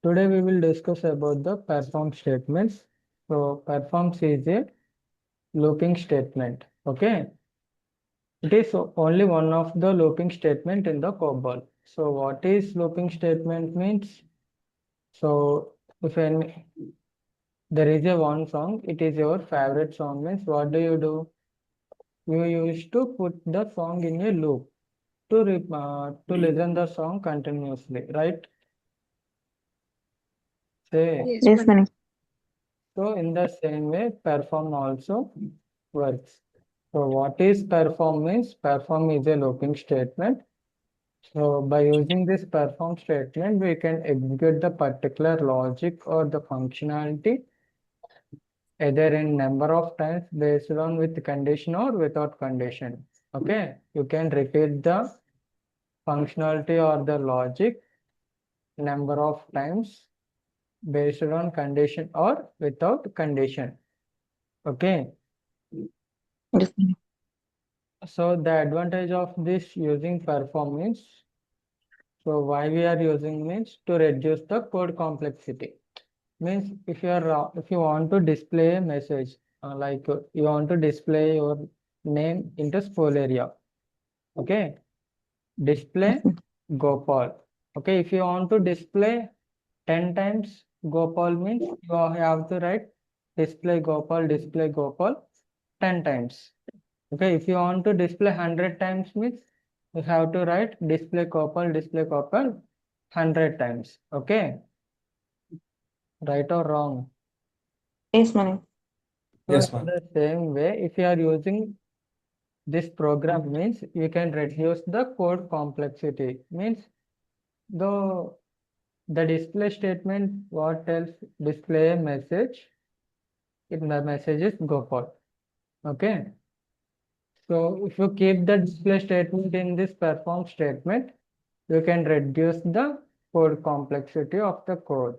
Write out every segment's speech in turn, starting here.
Today we will discuss about the perform statements. So performs is a looping statement. Okay. It is only one of the looping statement in the COBOL. So what is looping statement means? So if there is a one song, it is your favorite song means what do? You used to put the song in a loop to listen the song continuously, right? Say. Yes, Yes, Mani. Mani. So in the same way, perform also works. So what is perform means? Perform is a looping statement. So by using this perform statement, we can execute the particular logic or the functionality either in number of times based on with condition or without condition. Okay, you can repeat the functionality or the logic number of times based on condition or without condition. Okay. Yes, Mani. So the advantage of this using performance, so why we are using means to reduce the code complexity. Means if you want to display a message, you want to display your name into scroll area. Okay, Yes, display Mani. Gopal. Okay, if you want to display 10 times Gopal means you have to write display Gopal 10 times. Okay, if you want to display 100 times means you have to write display couple 100 times. Okay, right or wrong? Yes, Mani. So Yes, in ma'am. the same way, if you are using this program means you can reduce the code complexity. Means though the display statement what else display a message in the message is Gopal. Okay. So if you keep the display statement in this perform statement, you can reduce the code complexity of the code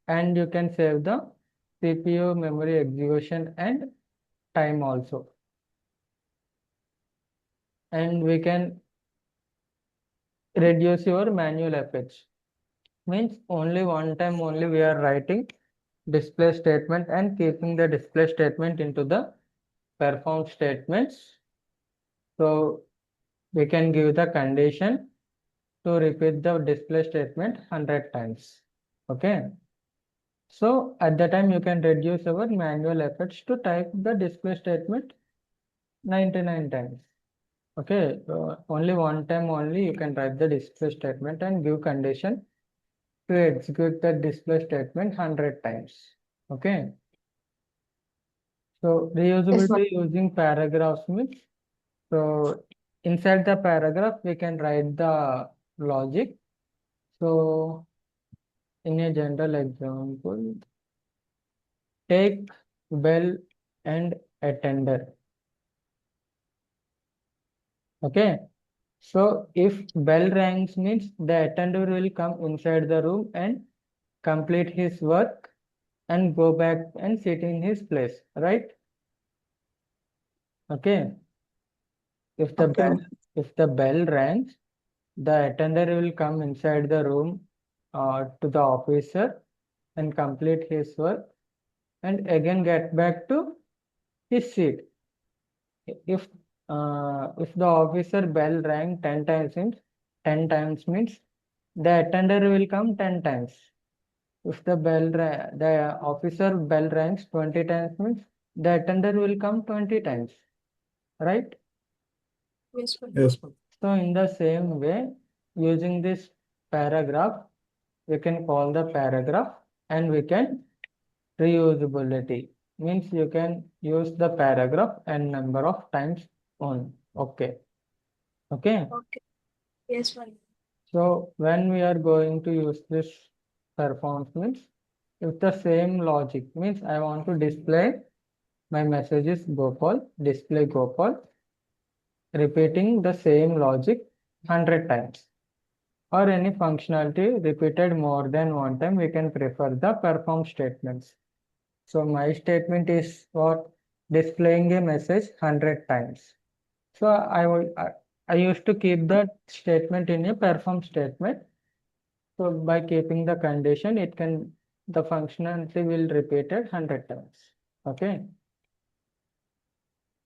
and you can save the CPU memory execution and time also. And we can reduce your manual effects. Means only one time only we are writing display statement and keeping the display statement into the perform statements. So we can give the condition to repeat the display statement 100 times. Okay. So at the time you can reduce our manual efforts to type the display statement 99 times. Okay. Only one time only you can write the display statement and give condition to execute the display statement 100 times. Okay. So Yes, Mani. reusability using paragraphs means so inside the paragraph we can write the logic. So in a general example, take bell and attender. Okay. So if bell rings means the attender will come inside the room and complete his work and go back and sit in his place, right? Okay. If the Okay, bell Mani. if the bell rings, the attender will come inside the room to the officer and complete his work and again get back to his seat. If if the officer bell rang 10 times means the attender will come 10 times. If the officer bell rings 20 times means the attender will come 20 times, right? Yes, Mani. Yes. So in the same way, using this paragraph, we can call the paragraph and we can reusability. Means you can use the paragraph and number of times on. Okay. Okay. Okay. Yes, Mani. So when we are going to use this performance means if the same logic means I want to display my messages Gopal, display Gopal, repeating the same logic 100 times or any functionality repeated more than one time, we can prefer the perform statements. So my statement is what displaying a message 100 times. So I used to keep that statement in a perform statement So by keeping the condition, the functionality will repeat it 100 times. Okay.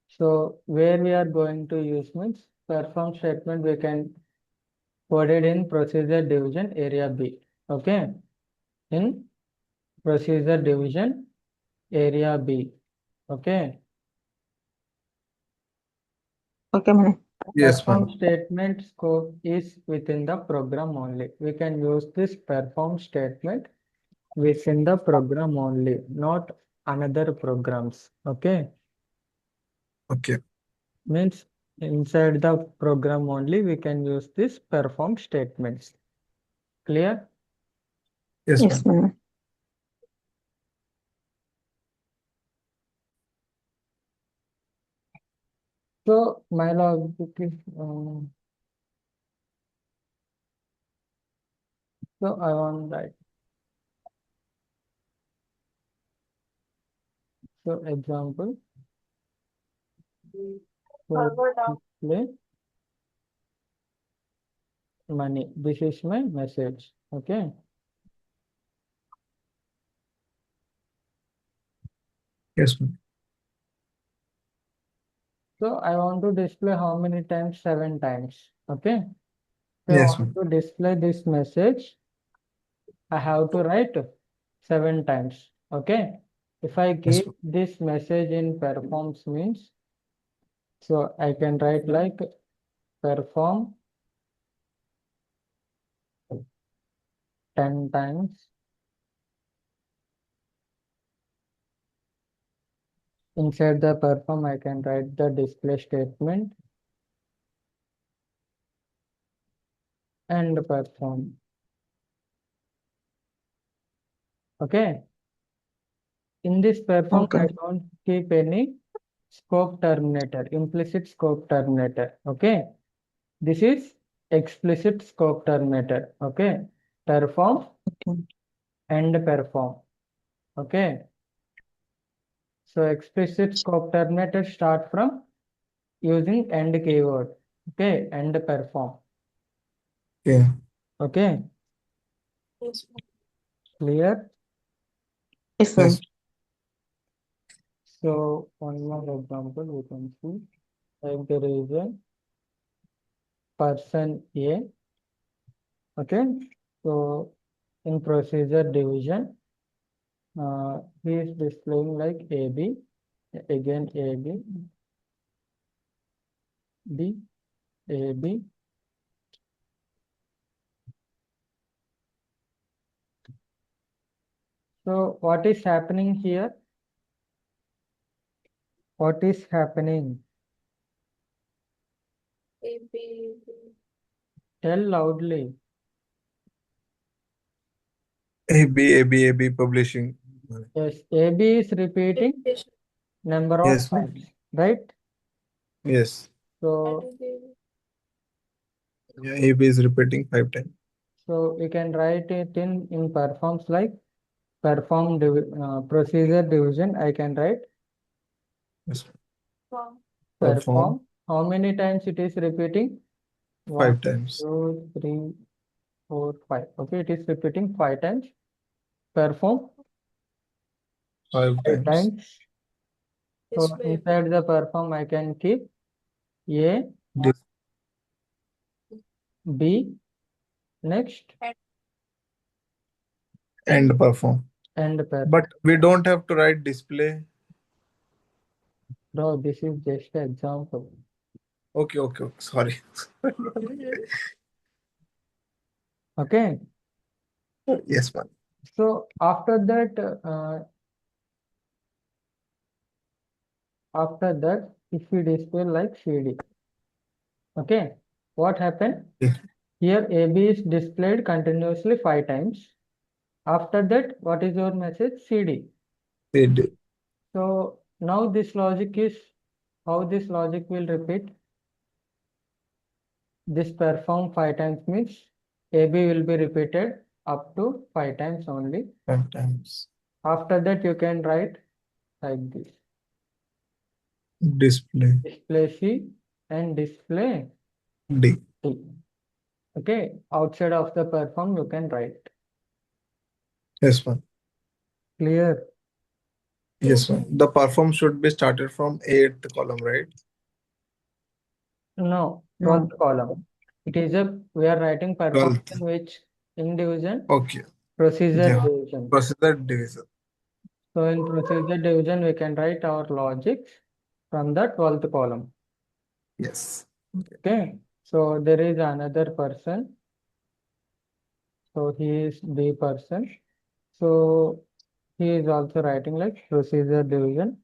So where we are going to use means perform statement we can code it in procedure division area B. Okay. In procedure division area B. Okay. Okay, Mani. Yes, Perform ma'am. statement scope is within the program only. We can use this perform statement within the program only, not another programs. Okay. Okay. Means inside the program only we can use this perform statements. Clear? Yes, Yes, ma'am. Mani. So my logic is so I want that. So example, so display money. This is my message. Okay. Yes, ma'am. So I want to display how many times? 7 times. Okay. If I Yes, want ma'am. to display this message, I have to write 7 times. Okay. If I Yes, give ma'am. this message in performs means, so I can write like perform 10 times. Inside the perform, I can write the display statement and perform. Okay. In this perform, Okay. I don't keep any scope terminator, implicit scope terminator. Okay. This is explicit scope terminator. Okay. Perform Okay. and perform. Okay. So explicit scope terminator start from using end keyword. Okay. And perform. Okay. Okay. Yes, ma'am. Clear? Yes, Mani. Yes. So one more example we can see. Like there is a person A. Okay. So in procedure division, he is displaying like AB, again AB, B, AB. So what is happening here? What is happening? A, B, B. Tell loudly. AB publishing. Yes, AB is repeating Repetition. number of Yes, ma'am. times, right? Yes. So, And B. Yeah, AB is repeating 5 times. so we can write it in performs like procedure division. I can write Yes. Wow. Perform perform. How many times it is repeating? 1, 5 times. 2, 3, 4, 5. Okay, it is repeating 5 times. Perform 5 5 times. times. So Display. inside the perform, I can keep A, Dis- B, next, and perform. and perform. But we don't have to write display. Bro, this is just an example. Okay, okay, okay. Sorry. Okay. Yes, ma'am. So after that, if we display like CD, okay, what happened? Yeah. Here AB is displayed continuously 5 times. After that, what is your message? CD. Did. So now this logic is how this logic will repeat. This perform 5 times means AB will be repeated up to 5 times only. 5 times. After that, you can write like this. Display Display C and display D. D. Okay, outside of the perform you can write. Yes, ma'am. Clear? Yes, ma'am. The perform should be started from 8th column, right? No, No. 12th column. It is we are writing perform 12th. in which in division? Okay. Procedure Yeah. division. Procedure division. So in procedure division we can write our logics from the 12th column. Yes. Okay, so there is another person. So he is the person. So he is also writing like procedure division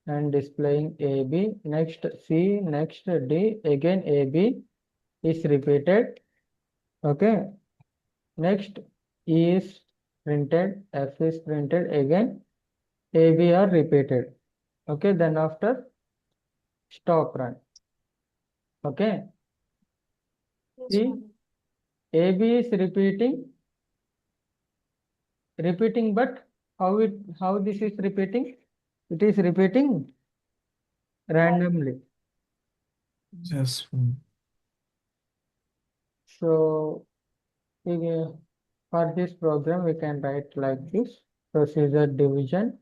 and displaying AB. Next C, next D, again AB is repeated. Okay. Next E is printed, F is printed, again AB are repeated. Okay, then after stop run. Okay. Yes, See, ma'am. AB is repeating, but how this is repeating? It is repeating randomly. Yes, ma'am. So for this program we can write like this: procedure division.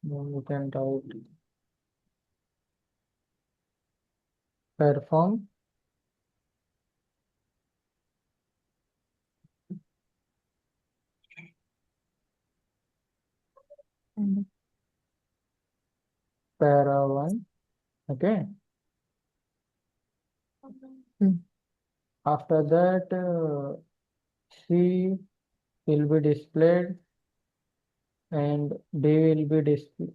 Then we can write perform And para 1. Okay. After that, C will be displayed and D will be displayed.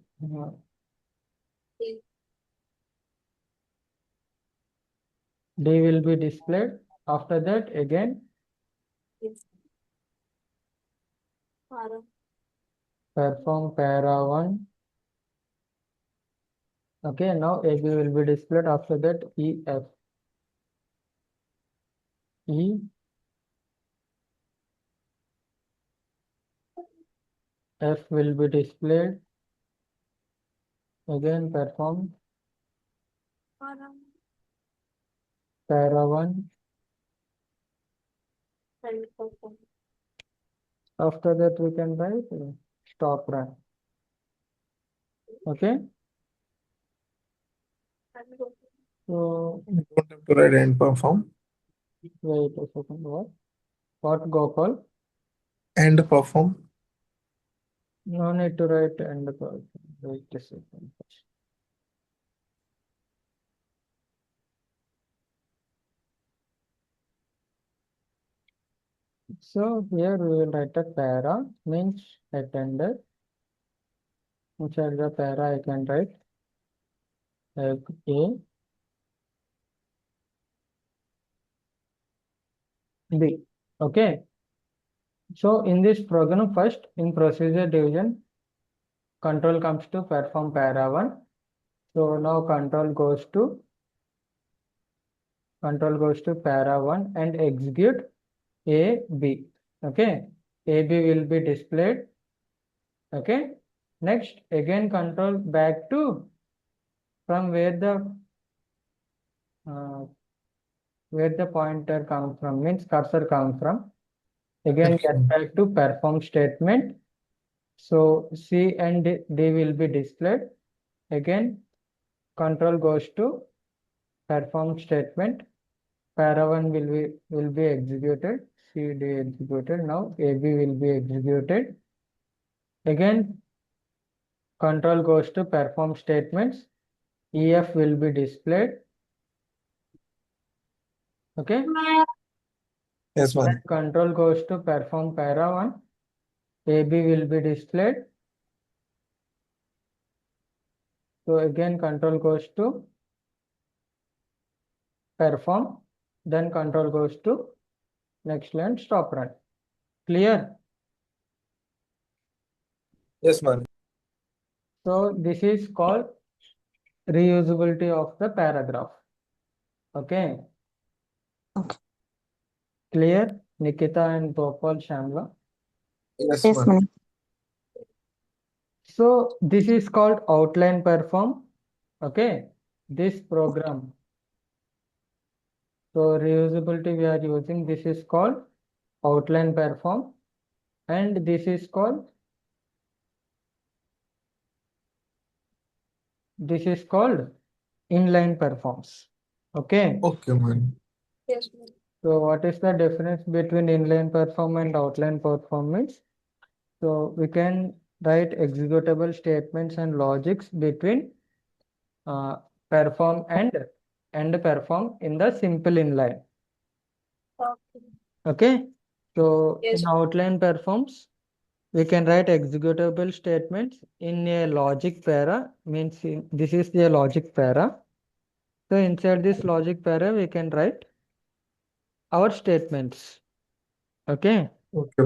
D will be displayed. After that, again Yes. Para. perform para 1. Okay, now AB will be displayed. After that, EF. F will be displayed. Again, perform Para. para 1. And perform. After that, we can write stop run. Okay, And perform. so You don't have to write and perform. wait a second. What Gopal? And perform. No need to write and call. Wait a second. So here we will write a para means attended. Inside the para I can write like A, B. Okay. So in this program, first in procedure division, control comes to perform para 1. So now control goes to para 1 and execute A, B. Okay. A, B will be displayed. Okay. Next, again control back to from where the pointer comes from, means cursor comes from. Again, Yes, get ma'am. back to perform statement. So C and D will be displayed. Again, control goes to perform statement. Para 1 will be executed. C, D executed. Now AB will be executed. Again, control goes to perform statements. EF will be displayed. Okay. Yes, Then ma'am. control goes to perform para 1. AB will be displayed. So again control goes to perform. Then control goes to next line stop run. Clear? Yes, ma'am. So this is called reusability of the paragraph. Okay. okay. Clear? Nikita and Gopal Shamla. Yes, Yes, ma'am. ma'am. So this is called outline perform. Okay, this program. So reusability we are using, this is called outline perform, and this is called inline performs. Okay, Okay, man. Yes, ma'am. so what is the difference between inline perform and outline performance? So we can write executable statements and logics between uh, perform and perform in the simple inline. Okay. Okay, so Yes. in outline performs, we can write executable statements in a logic para, means this is the logic para. So inside this logic para, we can write our statements. Okay, Okay.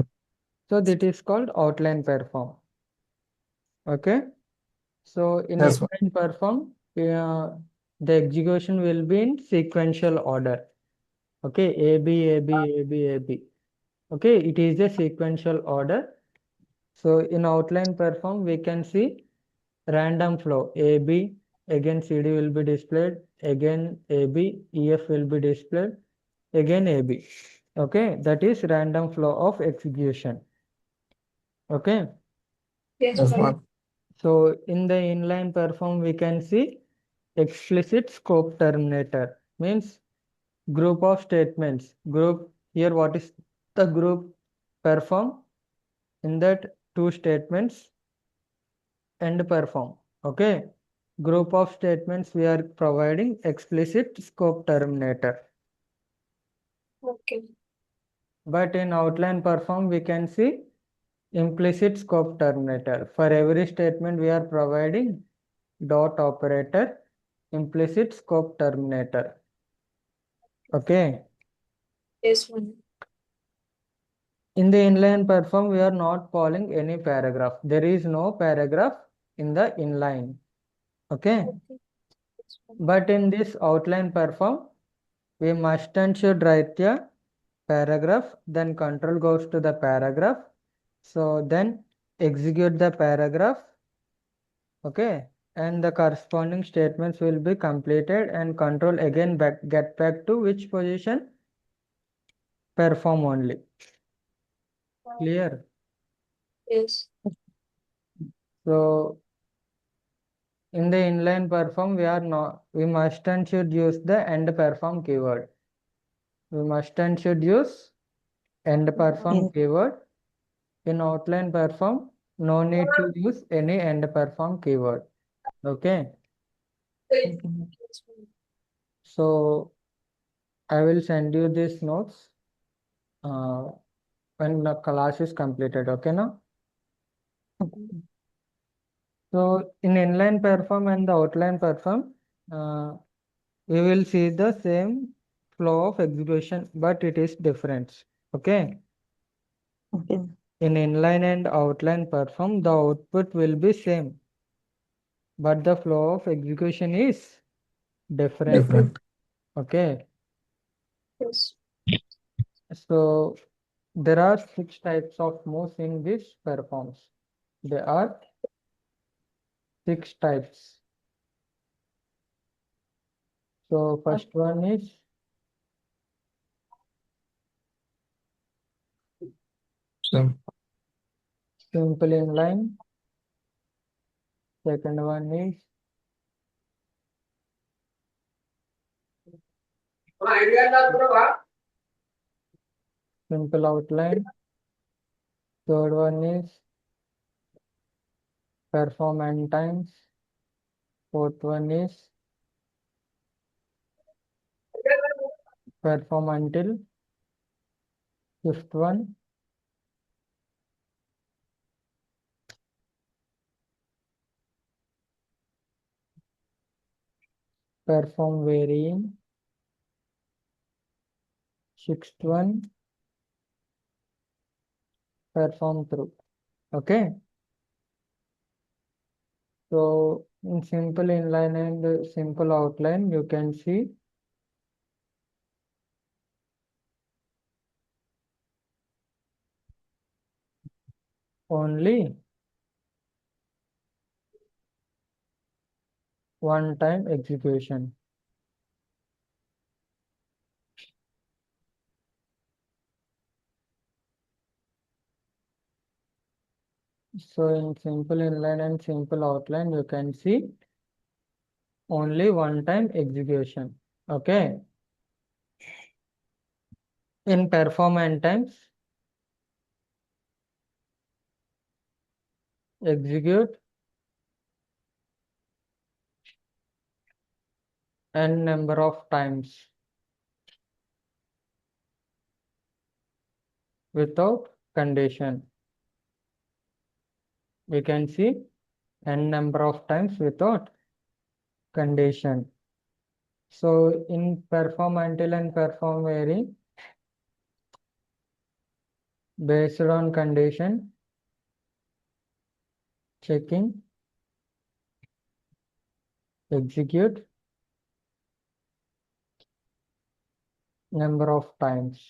so that is called outline perform. Okay, so in Yes, ma'am. inline perform, the execution will be in sequential order. Okay, A B A B A B A B. Okay, it is a sequential order. So in outline perform, we can see random flow AB, again CD will be displayed, again AB, EF will be displayed, again AB. Okay, that is random flow of execution. Okay, Yes, Yes, ma'am. ma'am. so in the inline perform, we can see explicit scope terminator, means group of statements. Group here, what is the group? Perform, in that two statements and perform. Okay, group of statements we are providing explicit scope terminator, Okay. but in outline perform we can see implicit scope terminator. For every statement we are providing dot operator, implicit scope terminator. Okay, Yes, ma'am. in the inline perform we are not calling any paragraph. There is no paragraph in the inline. Okay, Okay. Yes, ma'am. but in this outline perform we must and should write a paragraph, then control goes to the paragraph. So then execute the paragraph. Okay, and the corresponding statements will be completed, and control again get back to which position? Perform only. Clear? Yes. So in the inline perform we must and should use the end perform keyword. We must and should use end perform In keyword. In outline perform, no need to use any end perform keyword. Okay, Yes, okay. ma'am. so I will send you these notes uh, when the class is completed. Okay, now. Okay. So in inline perform and the outline perform, uh, we will see the same flow of execution, but it is different. Okay, Okay. in inline and outline perform, the output will be same, but the flow of execution is different. Different. Okay, Yes. so there are 6 types of moves in this performs. There are 6 types. So first one is Same. simple inline. Second one is simple outline. Third one is perform n times. Fourth one is perform until. Fifth one, perform varying. Sixth one, perform through. Okay. So in simple inline and simple outline, you can see only one-time execution. So in simple inline and simple outline, you can see only one-time execution. Okay. In perform n times, execute n number of times without condition. We can see n number of times without condition. So in perform until and perform vary, based on condition, checking, execute number of times.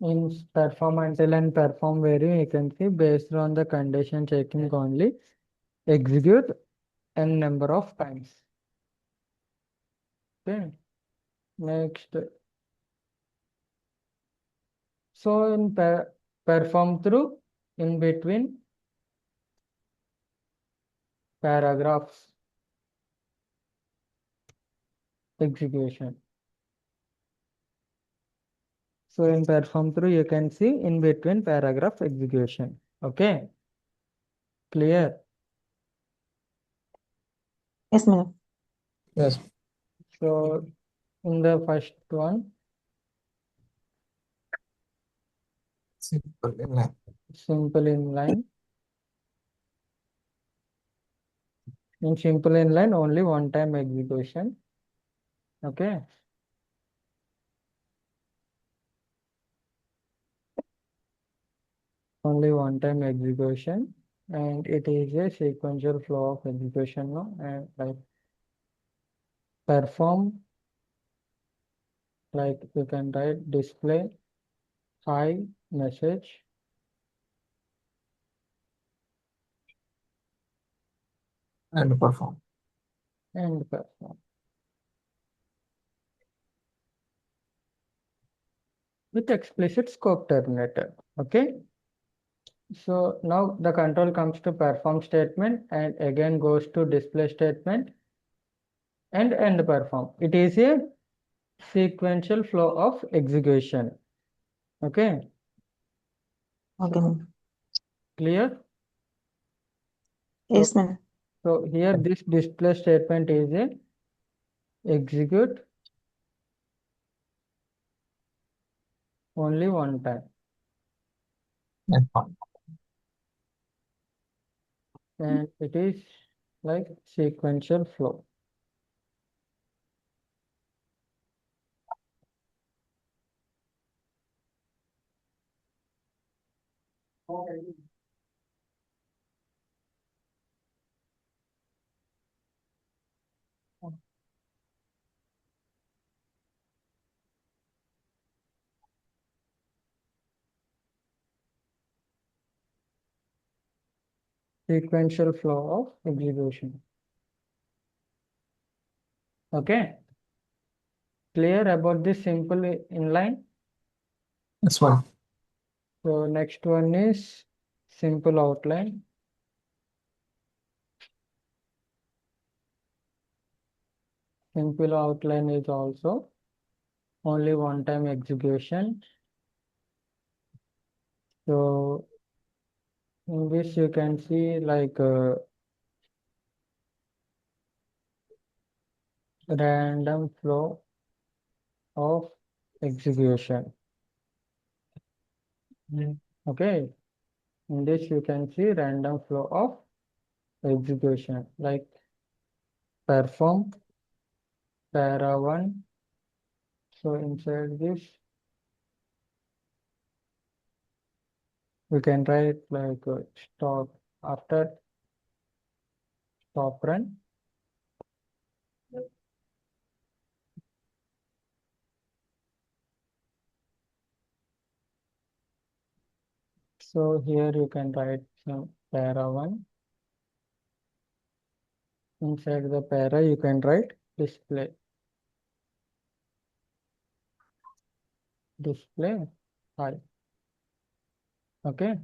In perform until and perform vary, you can see based on the condition checking only, execute n number of times. Okay. Next. So in perform through, in between paragraphs execution. So in perform through, you can see in between paragraph execution. Okay. Clear? Yes, madam. Yes. So in the first one, Simple inline. simple inline. In simple inline, only one time execution. Okay. Only one time execution, and it is a sequential flow of execution now, and like perform, like you can write display hi message And perform. and perform with explicit scope terminator. Okay. So now the control comes to perform statement and again goes to display statement and end perform. It is a sequential flow of execution. Okay. Okay, madam. Clear? Yes, madam. So here this display statement is a execute only one time, And fine. and it is like sequential flow. Sequential flow of execution. Okay. Clear about this simple inline? That's fine. So next one is simple outline. Simple outline is also only one time execution. So in this you can see like random flow of execution. Okay. In this you can see random flow of execution like perform para 1. So inside this we can write like stop after stop run. So here you can write some para 1. Inside the para you can write display. Display hi. Okay.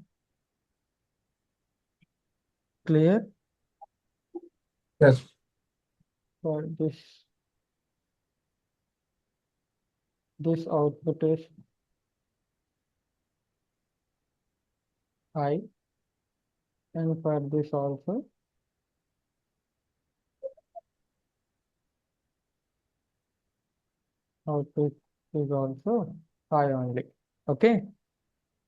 Clear? Yes. For this output is I, and for this also output is also I only. Okay.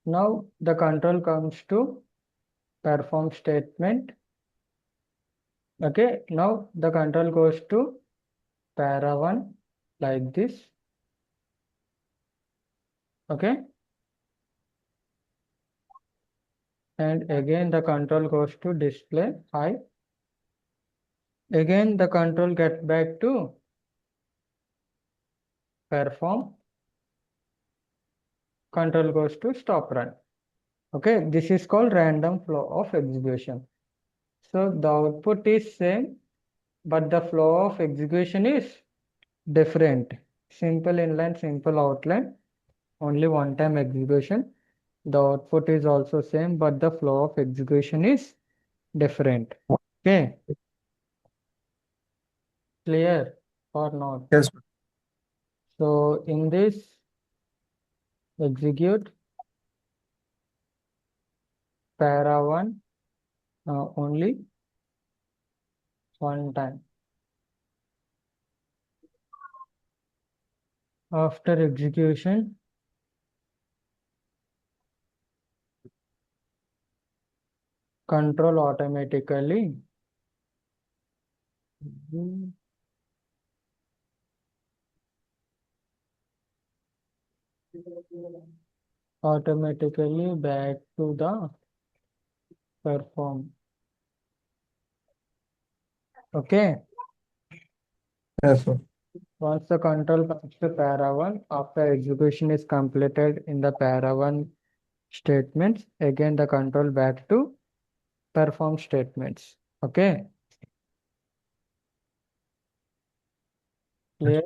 Now the control comes to perform statement. Okay. Now the control goes to para 1 like this. Okay. And again the control goes to display I. Again the control gets back to perform. Control goes to stop run. Okay, this is called random flow of execution. So the output is same, but the flow of execution is different. Simple inline, simple outline, only one time execution. The output is also same, but the flow of execution is different. Okay. Clear or not? Yes. So in this, execute para 1 only one time. After execution, control automatically back to the perform. Okay. Yes, sir. Once the control comes to para 1, after execution is completed in the para 1 statements, again the control back to perform statements. Okay. Clear?